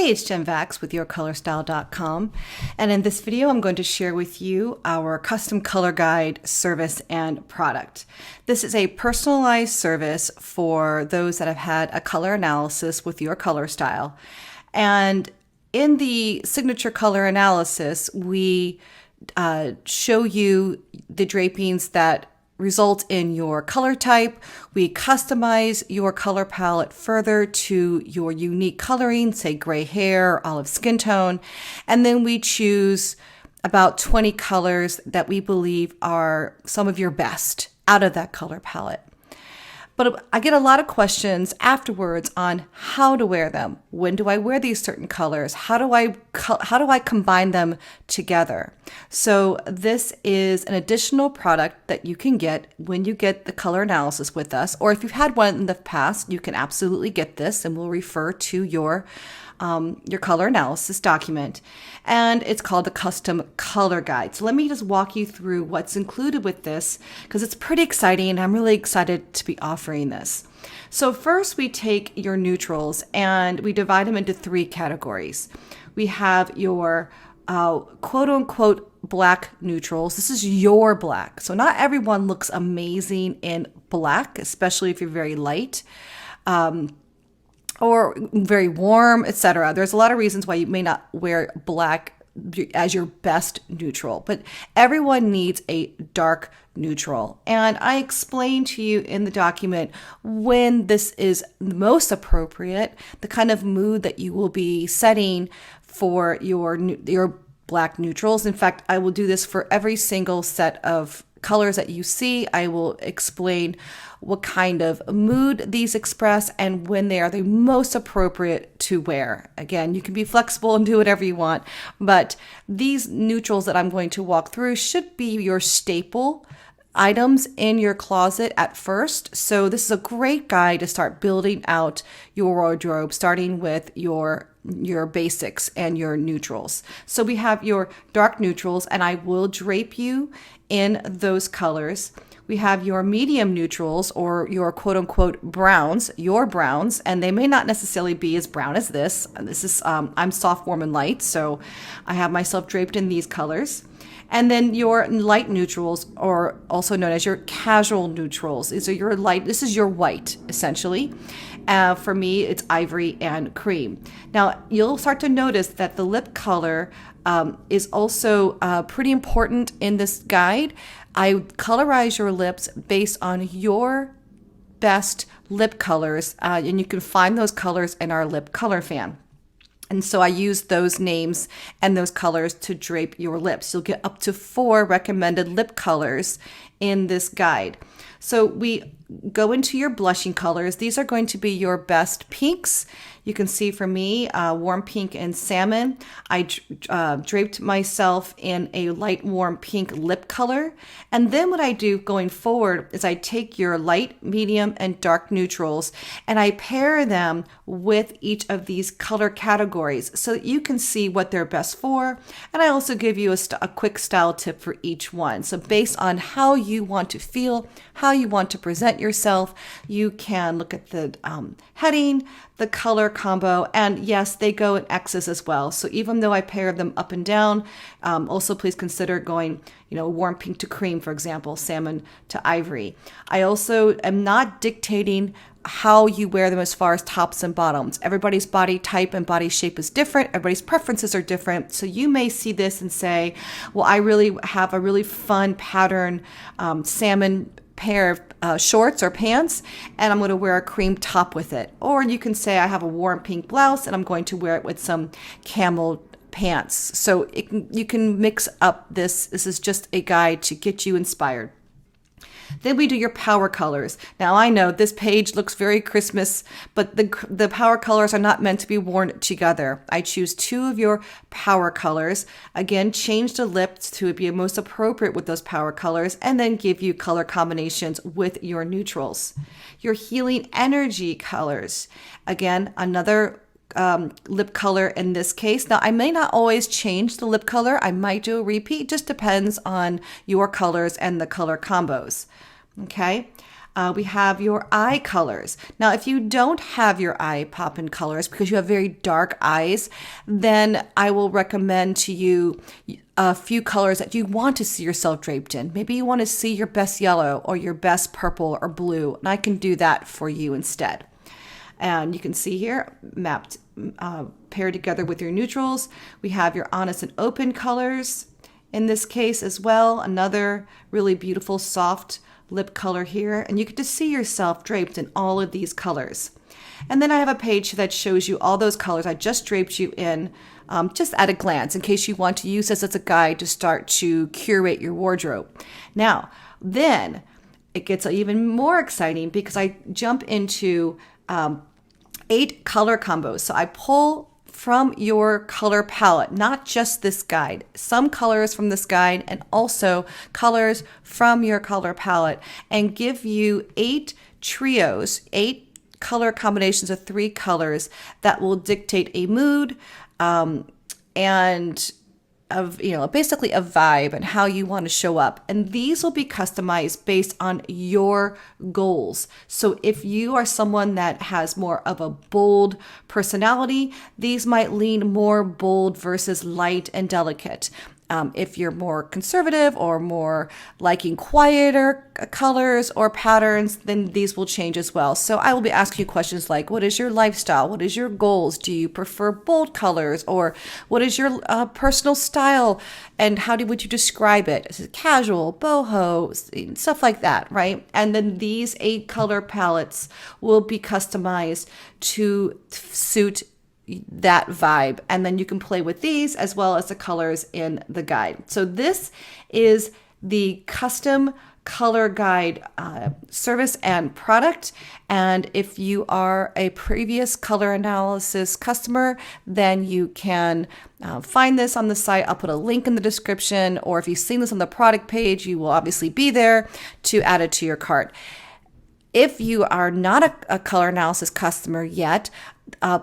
Hey, it's Jen Vax with YourColorStyle.com, and in this video I'm going to share with you our custom color guide service and product. This is a personalized service for those that have had a color analysis with Your Color Style. And in the signature color analysis, we show you the drapings that result in your color type. We customize your color palette further to your unique coloring, say gray hair, olive skin tone, and then we choose about 20 colors that we believe are some of your best out of that color palette. But I get a lot of questions afterwards on how to wear them. When do I wear these certain colors? How do I combine them together? So this is an additional product that you can get when you get the color analysis with us. Or if you've had one in the past, you can absolutely get this, and we'll refer to your color analysis document, and it's called the custom color guide. So let me just walk you through what's included with this, because it's pretty exciting and I'm really excited to be offering this. So first we take your neutrals and we divide them into 3 categories. We have your quote unquote black neutrals. This is your black. So not everyone looks amazing in black, especially if you're very light. Or very warm, etc. There's a lot of reasons why you may not wear black as your best neutral, but everyone needs a dark neutral. And I explain to you in the document when this is most appropriate, the kind of mood that you will be setting for your black neutrals. In fact, I will do this for every single set of colors that you see. I will explain what kind of mood these express and when they are the most appropriate to wear. Again, you can be flexible and do whatever you want, but these neutrals that I'm going to walk through should be your staple items in your closet at first. So this is a great guide to start building out your wardrobe, starting with your basics and your neutrals. So we have your dark neutrals, and I will drape you in those colors. We have your medium neutrals, or your quote unquote browns, your browns, and they may not necessarily be as brown as this. This is, I'm soft, warm, and light, so I have myself draped in these colors. And then your light neutrals, or also known as your casual neutrals. These are your light, this is your white, essentially. For me, it's ivory and cream. Now, you'll start to notice that the lip color is also pretty important in this guide. I colorize your lips based on your best lip colors, and you can find those colors in our lip color fan. And so I use those names and those colors to drape your lips. You'll get up to 4 recommended lip colors in this guide. So we go into your blushing colors. These are going to be your best pinks. You can see for me, warm pink and salmon. I draped myself in a light warm pink lip color. And then what I do going forward is I take your light, medium, and dark neutrals, and I pair them with each of these color categories so that you can see what they're best for. And I also give you a quick style tip for each one. So based on how you want to feel, how you want to present yourself, you can look at the heading, the color combo, and yes, they go in X's as well. So even though I pair them up and down, also please consider going, warm pink to cream, for example, salmon to ivory. I also am not dictating how you wear them as far as tops and bottoms. Everybody's body type and body shape is different. Everybody's preferences are different. So you may see this and say, well, I really have a really fun pattern, salmon pair of shorts or pants, and I'm going to wear a cream top with it. Or you can say I have a warm pink blouse and I'm going to wear it with some camel pants. So you can mix up this. This is just a guide to get you inspired. Then we do your power colors. Now I know this page looks very Christmas, but the power colors are not meant to be worn together. I choose 2 of your power colors. Again, change the lips to be most appropriate with those power colors, and then give you color combinations with your neutrals. Your healing energy colors. Again, another lip color in this case. Now, I may not always change the lip color. I might do a repeat. Just depends on your colors and the color combos. Okay. We have your eye colors. Now, if you don't have your eye Poppin colors because you have very dark eyes, then I will recommend to you a few colors that you want to see yourself draped in. Maybe you want to see your best yellow or your best purple or blue, and I can do that for you instead. And you can see here, mapped, paired together with your neutrals. We have your honest and open colors in this case as well. Another really beautiful soft lip color here. And you get to see yourself draped in all of these colors. And then I have a page that shows you all those colors I just draped you in, just at a glance, in case you want to use this as a guide to start to curate your wardrobe. Now, then it gets even more exciting because I jump into 8 color combos. So I pull from your color palette, not just this guide, some colors from this guide and also colors from your color palette, and give you 8 trios, 8 color combinations of 3 colors that will dictate a mood and of, basically a vibe and how you want to show up. And these will be customized based on your goals. So if you are someone that has more of a bold personality, these might lean more bold versus light and delicate. If you're more conservative or more liking quieter colors or patterns, then these will change as well. So I will be asking you questions like, what is your lifestyle? What is your goals? Do you prefer bold colors? Or what is your personal style? And would you describe it? Is it casual, boho, stuff like that, right? And then these 8 color palettes will be customized to suit that vibe, and then you can play with these as well as the colors in the guide. So this is the custom color guide service and product. And if you are a previous color analysis customer, then you can find this on the site. I'll put a link in the description, or if you've seen this on the product page, you will obviously be there to add it to your cart. If you are not a color analysis customer yet,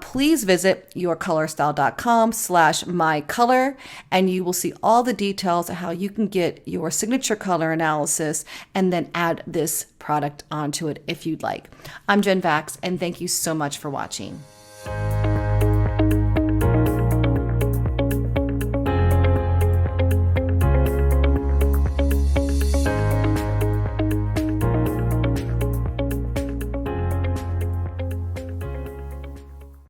please visit yourcolorstyle.com/mycolor, and you will see all the details of how you can get your signature color analysis and then add this product onto it if you'd like. I'm Jen Vax, and thank you so much for watching.